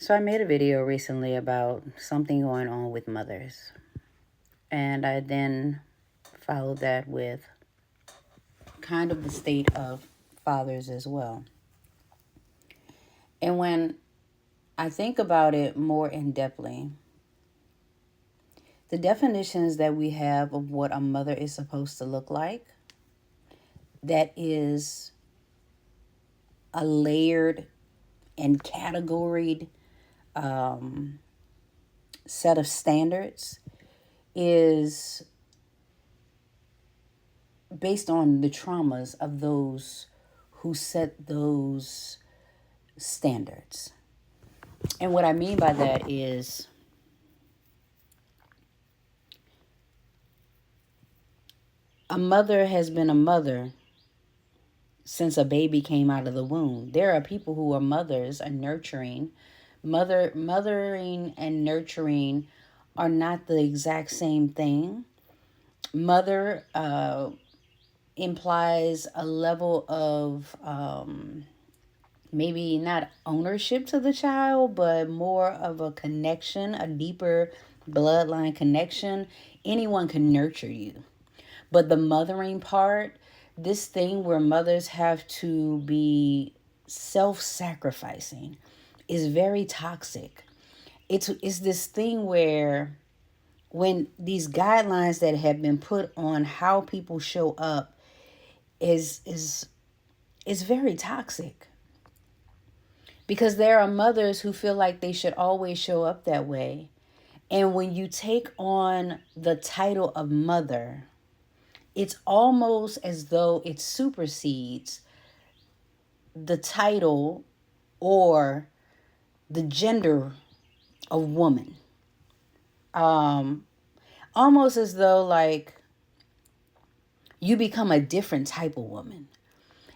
So I made a video recently about something going on with mothers. And I then followed that with kind of the state of fathers as well. And when I think about it more in depthly, the definitions that we have of what a mother is supposed to look like, that is a layered and categoried set of standards, is based on the traumas of those who set those standards. And what I mean by that is a mother has been a mother since a baby came out of the womb. There are people who are mothers and nurturing. Mothering and nurturing are not the exact same thing. Mother implies a level of maybe not ownership to the child, but more of a connection, a deeper bloodline connection. Anyone can nurture you. But the mothering part, this thing where mothers have to be self-sacrificing, is very toxic. It's this thing where when these guidelines that have been put on how people show up is very toxic. Because there are mothers who feel like they should always show up that way. And when you take on the title of mother, it's almost as though it supersedes the title or the gender of woman. Almost as though like you become a different type of woman.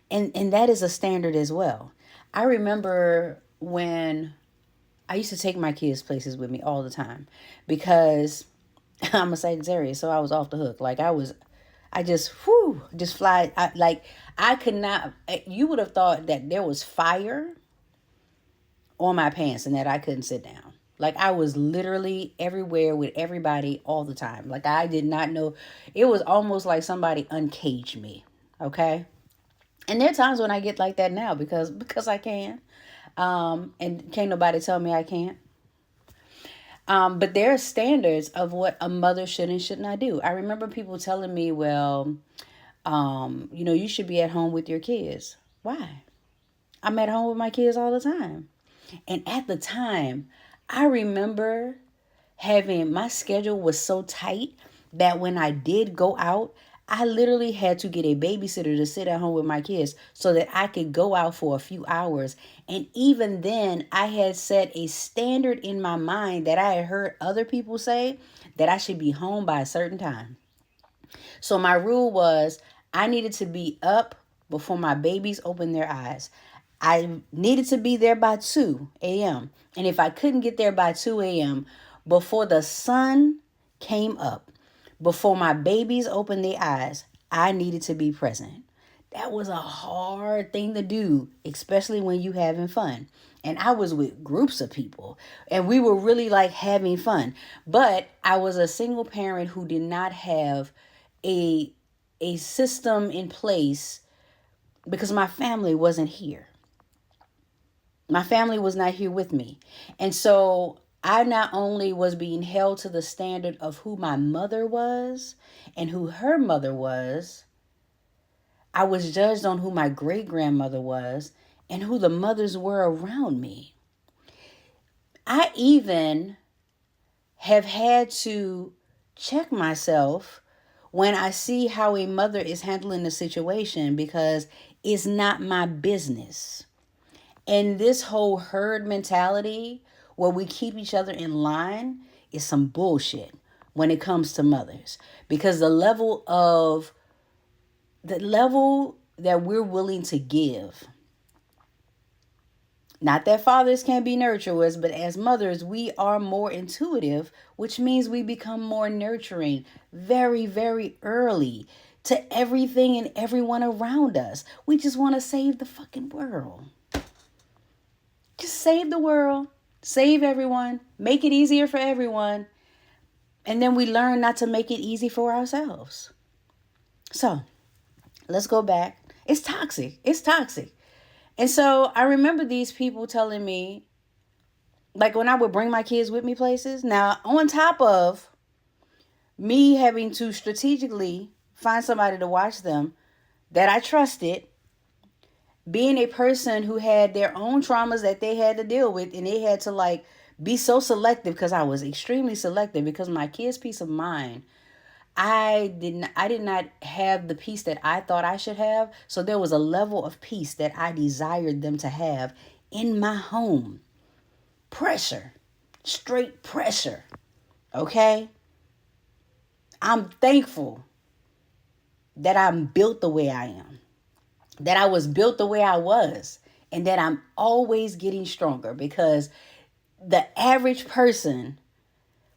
And that is a standard as well. I remember when I used to take my kids places with me all the time because I'm a Sagittarius, so I was off the hook. Like I just fly. I could not, you would have thought that there was fire on my pants and that I couldn't sit down. Like I was literally everywhere with everybody all the time. Like I did not know. It was almost like somebody uncaged me. Okay. And there are times when I get like that now because I can. And can't nobody tell me I can't. But there are standards of what a mother should and should not do. I remember people telling me, well, you should be at home with your kids. Why? I'm at home with my kids all the time. And at the time, I remember my schedule was so tight that when I did go out, I literally had to get a babysitter to sit at home with my kids so that I could go out for a few hours. And even then, I had set a standard in my mind that I had heard other people say that I should be home by a certain time. So my rule was I needed to be up before my babies opened their eyes. I needed to be there by 2 a.m. And if I couldn't get there by 2 a.m., before the sun came up, before my babies opened their eyes, I needed to be present. That was a hard thing to do, especially when you having fun. And I was with groups of people and we were really like having fun. But I was a single parent who did not have a system in place because my family wasn't here. My family was not here with me. And so I not only was being held to the standard of who my mother was and who her mother was, I was judged on who my great-grandmother was and who the mothers were around me. I even have had to check myself when I see how a mother is handling the situation because it's not my business. And this whole herd mentality where we keep each other in line is some bullshit when it comes to mothers. Because the level that we're willing to give, not that fathers can't be nurturers, but as mothers, we are more intuitive, which means we become more nurturing very, very early to everything and everyone around us. We just want to save the fucking world. Just save the world. Save everyone, make it easier for everyone, and then we learn not to make it easy for ourselves. So let's go back. It's toxic. It's toxic. And so I remember these people telling me, like when I would bring my kids with me places, now on top of me having to strategically find somebody to watch them that I trusted, being a person who had their own traumas that they had to deal with, and they had to like be so selective, because I was extremely selective, because my kids' peace of mind, I did not have the peace that I thought I should have. So there was a level of peace that I desired them to have in my home. Pressure, straight pressure. Okay? I'm thankful that I'm built the way I am, that I was built the way I was, and that I'm always getting stronger, because the average person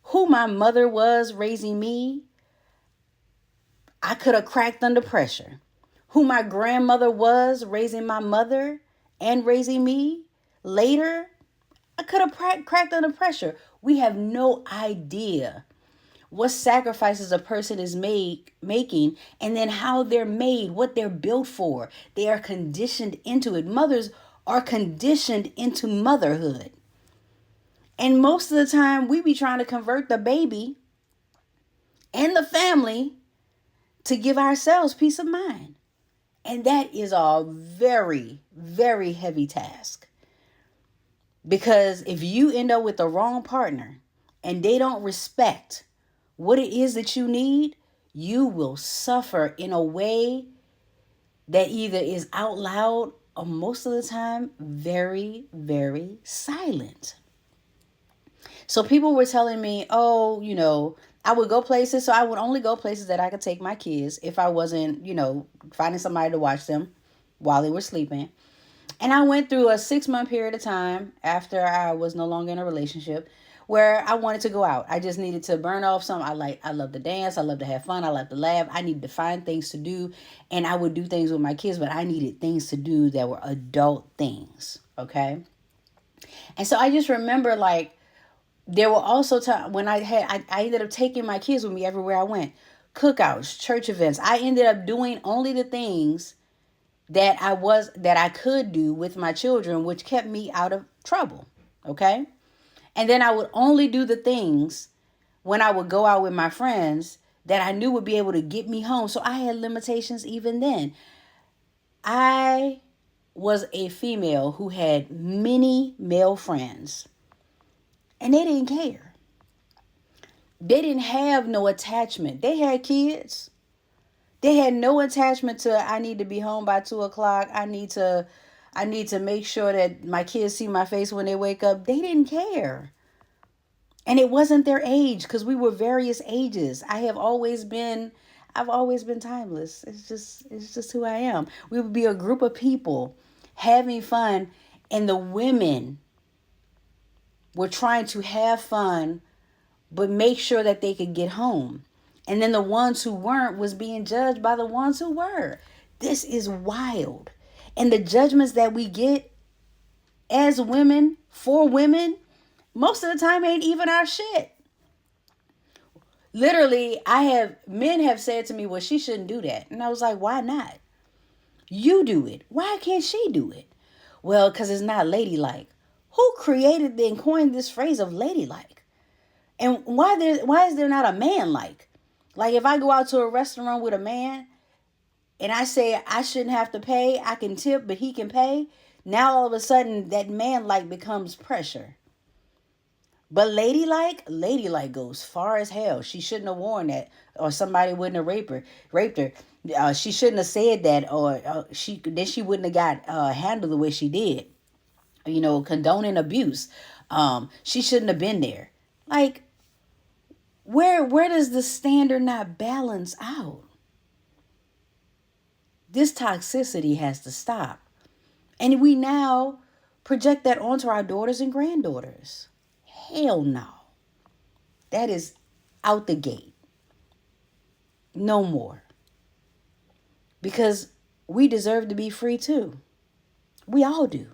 who my mother was raising me, I could have cracked under pressure. Who my grandmother was raising my mother and raising me later, I could have cracked under pressure. We have no idea what sacrifices a person is making, and then how they're made, what they're built for. They are conditioned into it. Mothers are conditioned into motherhood. And most of the time, we be trying to convert the baby and the family to give ourselves peace of mind. And that is a very, very heavy task. Because if you end up with the wrong partner and they don't respect what it is that you need, you will suffer in a way that either is out loud or most of the time very, very silent. So people were telling me, oh, I would go places. So I would only go places that I could take my kids if I wasn't, finding somebody to watch them while they were sleeping. And I went through a 6-month period of time after I was no longer in a relationship where I wanted to go out. I just needed to burn off some. I love to dance. I love to have fun. I love to laugh. I needed to find things to do. And I would do things with my kids, but I needed things to do that were adult things. Okay. And so I just remember, like, there were also times when I ended up taking my kids with me everywhere I went. Cookouts, church events. I ended up doing only the things that I could do with my children, which kept me out of trouble. Okay? And then I would only do the things when I would go out with my friends that I knew would be able to get me home. So I had limitations even then. I was a female who had many male friends. And they didn't care. They didn't have no attachment. They had kids. They had no attachment to, I need to be home by 2:00. I need to make sure that my kids see my face when they wake up. They didn't care. And it wasn't their age, because we were various ages. I've always been timeless. It's just who I am. We would be a group of people having fun, and the women were trying to have fun, but make sure that they could get home. And then the ones who weren't was being judged by the ones who were. This is wild. And the judgments that we get as women, for women, most of the time ain't even our shit. Literally, men have said to me, well, she shouldn't do that. And I was like, why not? You do it. Why can't she do it? Well, because it's not ladylike. Who created and coined this phrase of ladylike? And why is there not a man like? Like, if I go out to a restaurant with a man and I say I shouldn't have to pay, I can tip, but he can pay. Now all of a sudden that man like becomes pressure. But ladylike goes far as hell. She shouldn't have worn that, or somebody wouldn't have raped her. She shouldn't have said that, or she wouldn't have got handled the way she did. Condoning abuse. She shouldn't have been there. Like, where does the standard not balance out? This toxicity has to stop. And we now project that onto our daughters and granddaughters. Hell no. That is out the gate. No more. Because we deserve to be free too. We all do.